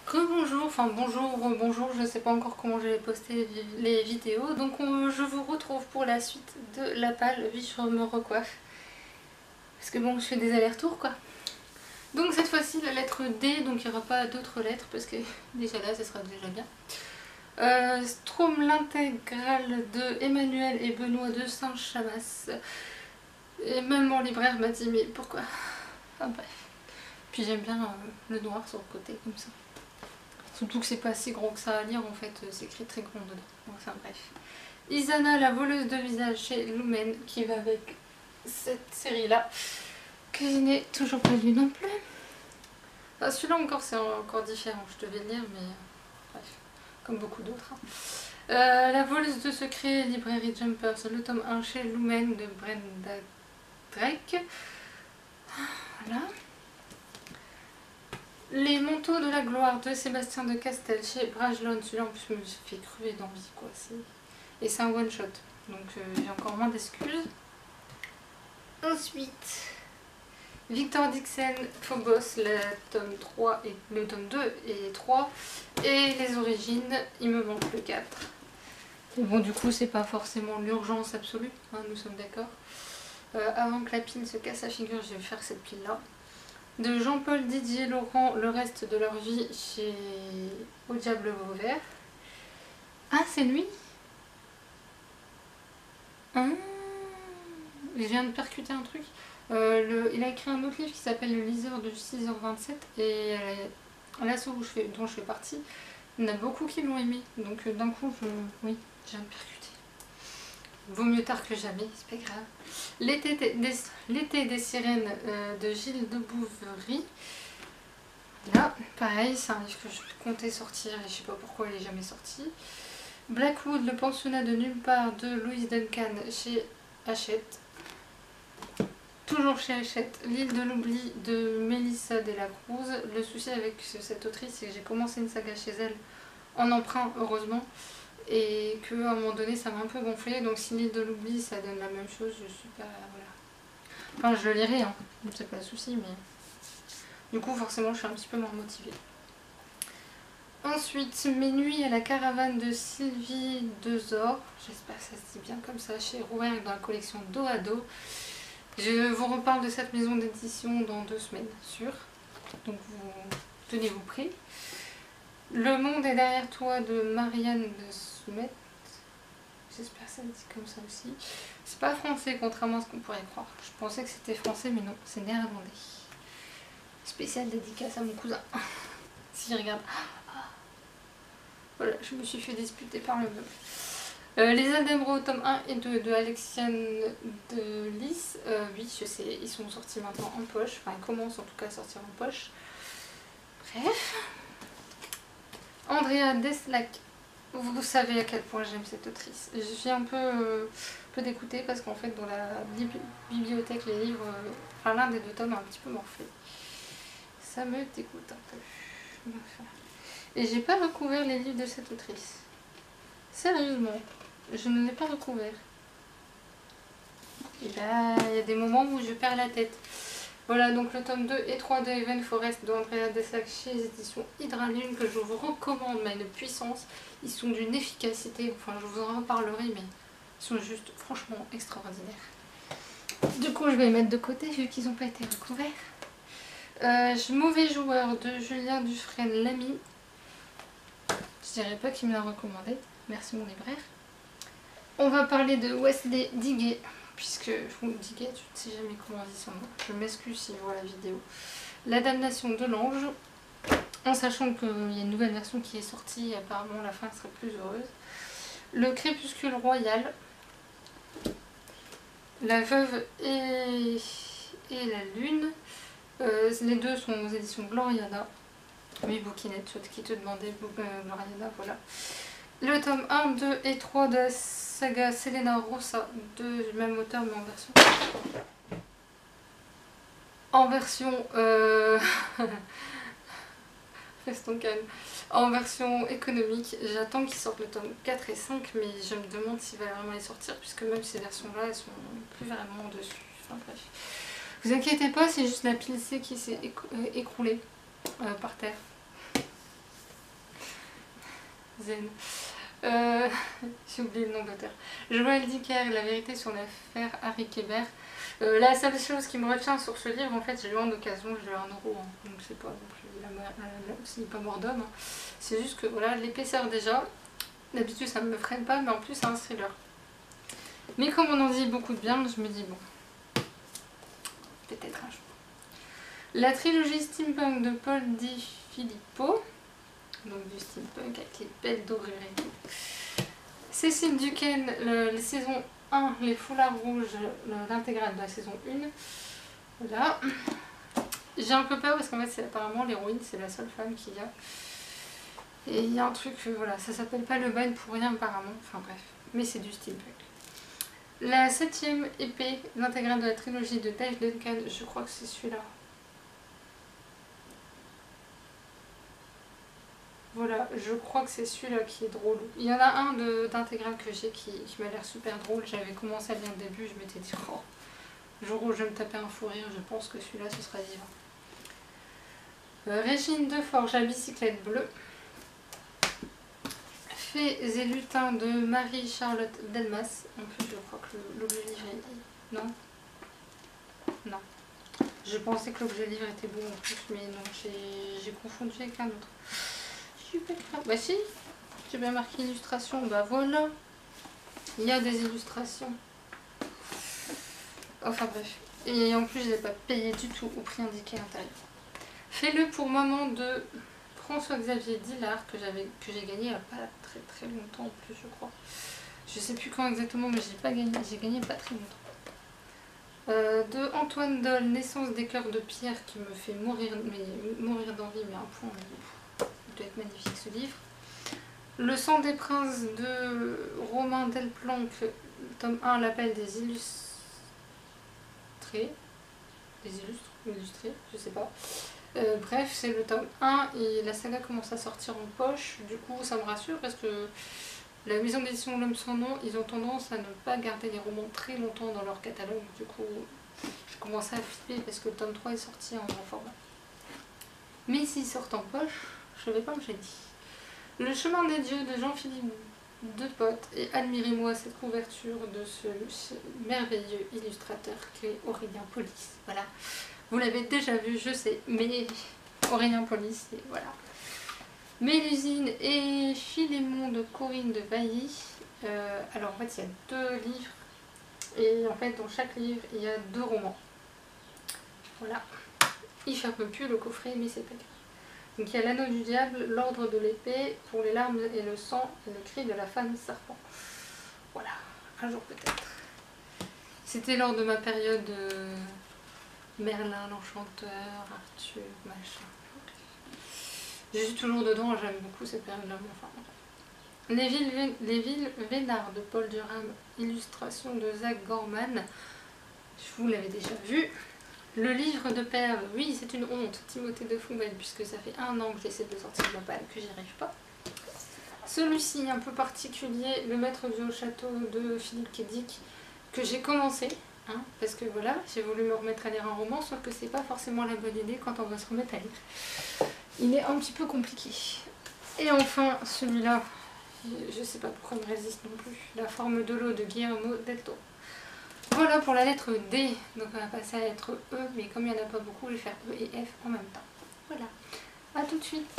Rebonjour, enfin bonjour, rebonjour, je sais pas encore comment je vais poster les vidéos, donc je vous retrouve pour la suite de la palle, oui je me recoiffe, parce que bon je fais des allers-retours quoi. Donc cette fois-ci la lettre D, donc il n'y aura pas d'autres lettres, parce que déjà là ça sera déjà bien. Strom l'intégrale de Emmanuel et Benoît de Saint-Chamas, et même mon libraire m'a dit mais pourquoi, enfin bref. Puis j'aime bien le noir sur le côté comme ça. Surtout que c'est pas si gros que ça à lire en fait, c'est écrit très grand dedans. Enfin bref. Isana, la voleuse de visage chez Lumen, qui va avec cette série là, que je n'ai toujours pas lu non plus. Enfin, celui-là encore c'est encore différent, je devais le lire mais bref, comme beaucoup d'autres. La voleuse de secret, librairie Jumpers, le tome 1 chez Lumen de Brenda Drake. Voilà. Les manteaux de la gloire de Sébastien de Castel chez Brajlon. Celui-là en plus me fait crever d'envie quoi. Et c'est un one shot. Donc j'ai encore moins d'excuses. Ensuite, Victor Dixon, Phobos, le tome 3 et le tome 2 et 3. Et les origines, il me manque le 4. Et bon du coup c'est pas forcément l'urgence absolue, hein, nous sommes d'accord. Avant que la pile se casse la figure, je vais faire cette pile là. De Jean-Paul Didier Laurent, le reste de leur vie chez Au Diable Vauvert. Ah, c'est lui. Ah, je viens de percuter un truc. Il a écrit un autre livre qui s'appelle Le liseur de 6h27 et l'asso dont je fais partie, il y en a beaucoup qui l'ont aimé. Donc d'un coup, oui, je viens de percuter. Vaut mieux tard que jamais, c'est pas grave. L'été des sirènes de Gilles de Bouverie. Là, pareil, c'est un livre que je comptais sortir et je sais pas pourquoi il est jamais sorti. Blackwood, le pensionnat de nulle part de Louise Duncan chez Hachette. Toujours chez Hachette, l'île de l'oubli de Mélissa Delacruz. Le souci avec cette autrice, c'est que j'ai commencé une saga chez elle en emprunt, heureusement, et qu'à un moment donné ça m'a un peu gonflé. Donc si l'île de l'oubli ça donne la même chose, je suis pas. Voilà. Enfin, je le lirai, hein, c'est pas le souci, mais. Du coup, forcément, je suis un petit peu moins motivée. Ensuite, Mes nuits à la caravane de Sylvie Dezor. J'espère que ça se dit bien comme ça, chez Rouergue dans la collection Dos à Dos. Je vous reparle de cette maison d'édition dans 2 semaines, sûr. Donc, tenez-vous prêts. Le monde est derrière toi de Marianne de Soumet. J'espère que ça se dit comme ça aussi. C'est pas français, contrairement à ce qu'on pourrait croire. Je pensais que c'était français, mais non, c'est néerlandais. Spécial dédicace à mon cousin. S'il regarde. Voilà, je me suis fait disputer par le meuble. Les Aldemro, tome 1 et 2 de Alexiane de Lys. Oui, je sais, ils sont sortis maintenant en poche. Enfin, ils commencent en tout cas à sortir en poche. Bref. Andrea Deslac. Vous savez à quel point j'aime cette autrice. Je suis un peu dégoûtée parce qu'en fait, dans la bibliothèque, les livres, enfin l'un des 2 tomes a un petit peu morflé. Ça me dégoûte un peu. Et j'ai pas recouvert les livres de cette autrice. Sérieusement, je ne l'ai pas recouvert. Et là, il y a des moments où je perds la tête. Voilà, donc le tome 2 et 3 de Even Forest de Andrea Deslac chez les éditions Hydralune, que je vous recommande, mais une puissance. Ils sont d'une efficacité, enfin je vous en reparlerai, mais ils sont juste franchement extraordinaires. Du coup, je vais les mettre de côté vu qu'ils n'ont pas été recouverts. Mauvais joueur de Julien Dufresne Lamy. Je dirais pas qu'il me l'a recommandé. Merci mon libraire. On va parler de Wesley Diguet. Puisque Diguet, je ne sais jamais comment on dit son nom. Je m'excuse si je vois la vidéo. La damnation de l'ange. En sachant qu'il y a une nouvelle version qui est sortie. Et apparemment la fin serait plus heureuse. Le crépuscule royal. La veuve et la lune. Les 2 sont aux éditions Gloriana. Oui, Bouquinette, qui te demandait Gloriana, voilà. Le tome 1, 2 et 3 de la saga Selena Rossa, du même auteur mais en version restons calmes, en version économique. J'attends qu'ils sortent le tome 4 et 5, mais je me demande s'il va vraiment les sortir, puisque même ces versions là elles sont plus vraiment dessus. Enfin bref, vous inquiétez pas, c'est juste la pile C qui s'est écroulée par terre. Zen. J'ai oublié le nom d'auteur. Joël Dicker, La vérité sur l'affaire Harry Kéber. La seule chose qui me retient sur ce livre, en fait, j'ai lu en occasion, je l'ai eu à 1 euro, hein, donc c'est pas c'est pas mort d'homme. Hein. C'est juste que voilà, l'épaisseur déjà, d'habitude ça ne me freine pas, mais en plus c'est un thriller. Mais comme on en dit beaucoup de bien, je me dis bon, peut-être un jour. La trilogie steampunk de Paul Di Filippo, donc du steampunk avec les belles dorures et tout. Cécile Duquesne, la saison 1, les foulards rouges, l'intégrale de la saison 1. Voilà. J'ai un peu peur parce qu'en fait, apparemment, l'héroïne, c'est la seule femme qu'il y a. Et il y a un truc, voilà, ça s'appelle pas le bain pour rien apparemment. Enfin bref, mais c'est du steampunk. La 7ème épée, l'intégrale de la trilogie de Dave Duncan, je crois que c'est celui-là. Voilà, je crois que c'est celui-là qui est drôle. Il y en a un d'intégrale que j'ai qui m'a l'air super drôle. J'avais commencé à lire le début, je m'étais dit, oh, le jour où je vais me taper un fou rire, je pense que celui-là, ce sera divin. Régine Deforge, La bicyclette bleue. Fées et lutins de Marie-Charlotte Delmas. En plus, je crois que l'objet livre est... Non. Non. Je pensais que l'objet livre était bon en plus, mais non, j'ai confondu avec un autre. Super. Bah si, j'ai bien marqué illustration. Bah voilà. Il y a des illustrations. Enfin bref. Et en plus, je n'ai pas payé du tout au prix indiqué à l'intérieur. Fais-le pour maman de François-Xavier Dillard que j'ai gagné il n'y a pas très très longtemps en plus, je crois. Je sais plus quand exactement, mais j'ai gagné il n'y a pas très longtemps. De Antoine Doll, Naissance des cœurs de pierre, qui me fait mourir d'envie, mais un point. Il doit être magnifique ce livre. Le sang des princes de Romain Delplanque, tome 1, l'appel des illustrés. Illustrés, je sais pas. Bref, c'est le tome 1 et la saga commence à sortir en poche. Du coup, ça me rassure parce que la maison d'édition L'Homme sans nom, ils ont tendance à ne pas garder les romans très longtemps dans leur catalogue. Du coup, je commençais à flipper parce que le tome 3 est sorti en grand format. Mais s'ils sortent en poche, je vais pas me gêner. Le chemin des dieux de Jean-Philippe Depote, et admirez-moi cette couverture de ce merveilleux illustrateur qui est Aurélien Polis. Voilà. Vous l'avez déjà vu, je sais, mais Aurélien Polis, et voilà. Mélusine et Philémon de Corinne de Bailly. Alors en fait, il y a 2 livres, et en fait, dans chaque livre, il y a 2 romans. Voilà. Il ferme plus le coffret, mais c'est pas grave. Donc il y a l'anneau du diable, l'ordre de l'épée, pour les larmes et le sang, et le cri de la femme serpent. Voilà, un jour peut-être. C'était lors de ma période Merlin, l'enchanteur, Arthur, machin. Je suis toujours dedans, j'aime beaucoup cette période-là. Enfin, les villes Vénard de Paul Durham, illustration de Zach Gorman. Vous l'avez déjà vu. Le livre de perles, oui c'est une honte, Timothée de Fonbelle, puisque ça fait 1 an que j'essaie de sortir de la palle, que j'y arrive pas. Celui-ci un peu particulier, Le maître du haut château de Philippe K. Dick, que j'ai commencé, hein, parce que voilà, j'ai voulu me remettre à lire un roman, sauf que c'est pas forcément la bonne idée quand on va se remettre à lire. Il est un petit peu compliqué. Et enfin, celui-là, je sais pas pourquoi il me résiste non plus, La forme de l'eau de Guillermo del Toro. Voilà pour la lettre D, donc on va passer à la lettre E, mais comme il n'y en a pas beaucoup, je vais faire E et F en même temps. Voilà, à tout de suite.